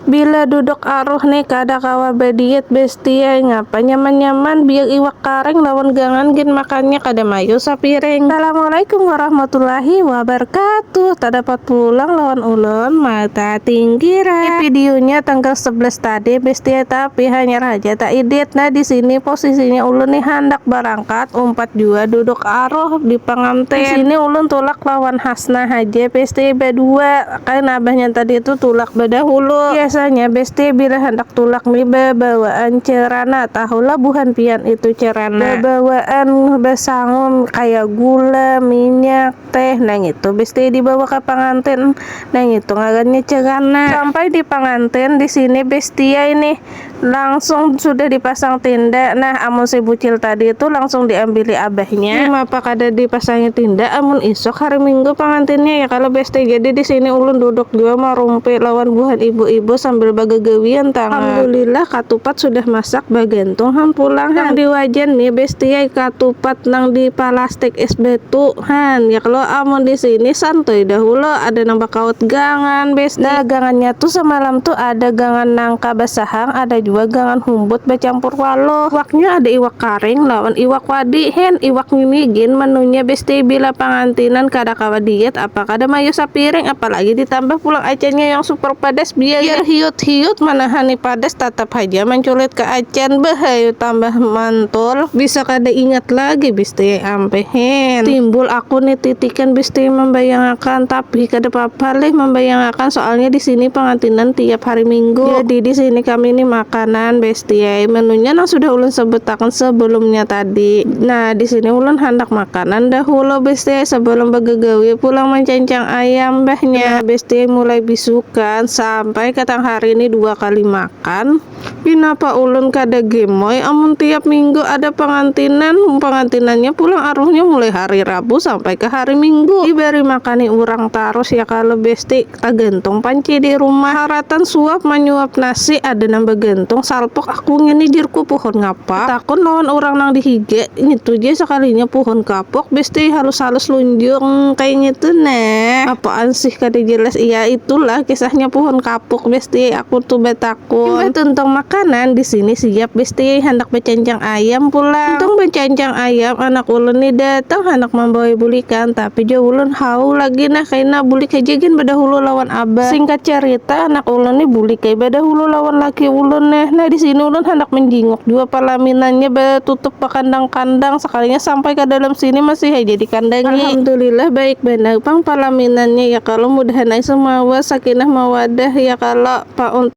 Bila duduk aruh nih kada kawa badiet bestia ngapa nyaman-nyaman biar iwak kareng lawan gangan gin makannya kada mayu sapiring. Assalamualaikum warahmatullahi wabarakatuh. Tak dapat pulang lawan ulun mata tinggira. Di videonya tanggal 11 tadi bestia tapi hanya raja tak edit. Nah di sini posisinya ulun nih hendak berangkat umpat jua duduk aruh di pengantin. Di sini ulun tulak lawan Hasna aja bestia berdua kan abahnya tadi itu tulak bedahulu. Biasanya besti bila hendak tulak nih bawaan cerana, tahulah buhan pian itu cerana, bawaan besangun kayak gula, minyak, teh, nang itu besti dibawa ke pengantin, nang itu ngagannya cerana. Sampai di pengantin di sini bestia ini langsung sudah dipasang tinda. Nah amun si bucil tadi itu langsung diambili abahnya. Apa kada dipasangnya tinda amun isok hari Minggu pengantinnya ya kalau besti. Jadi di sini ulun duduk juga marumpi lawan buhan ibu-ibu sambil bagagawian tangan. Alhamdulillah katupat sudah masak bagentung han pulang han di wajan nih bestia katupat nang di plastik es batu han ya kalau amun di sini santuy dahulu ada nambah kaut gangan besti. Nah gangannya tuh semalam tuh ada gangan nangka basahang, ada juga gangan humbut bercampur walo. Iwaknya ada iwak karing lawan iwak wadi hen iwak mimigin menunya besti bila pengantinan kada kawa diet apa kada mayu sapiring apalagi ditambah pulang acennya yang super pedas biar hiut-hiut manahani padas tetap aja menculit ke acan bahayu tambah mantul bisa kada ingat lagi besti ampehen timbul aku nih titikan besti membayangkan tapi kada apa-apa leh membayangkan soalnya di sini pengantinan tiap hari Minggu. Jadi di sini kami nih makanan besti menunya nang sudah ulun sebutakan sebelumnya tadi. Nah di sini ulun hendak makanan dahulu besti sebelum bagagawi pulang mencencang ayam bahnya. Besti mulai bisukan sampai katang hari ini 2 kali makan. Kenapa ulun kada gemoy amun tiap minggu ada pengantinannya pulang aruhnya mulai hari Rabu sampai ke hari Minggu diberi makani urang terus ya kalau besti tagentung panci di rumah haratan suap menyuap nasi ada nambah gentung salpok aku ngeni jirku pohon ngapa takun lawan orang nang dihige ini tuh aja sekalinya pohon kapok besti halus-halus lunjung kayak gitu nah apaan sih kada jelas. Iya itulah kisahnya pohon kapok besti aku tuh betakun tentang makanan di sini siap besti hendak bercencang ayam pulang untung bercencang ayam anak ulun nih datang hendak membawa bulikan tapi jauh ulun hau lagi nah kaina bulik aja gin bedahulu lawan abah. Singkat cerita anak ulun nih bulik kayak bedahulu lawan laki ulun nah di sini ulun hendak menjinguk dua palaminannya betutup ke kandang-kandang sekalinya sampai ke dalam sini masih aja di kandangnya. Alhamdulillah baik benar pang palaminannya ya kalau mudahan ay semawa sakinah mawadah ya kalau pak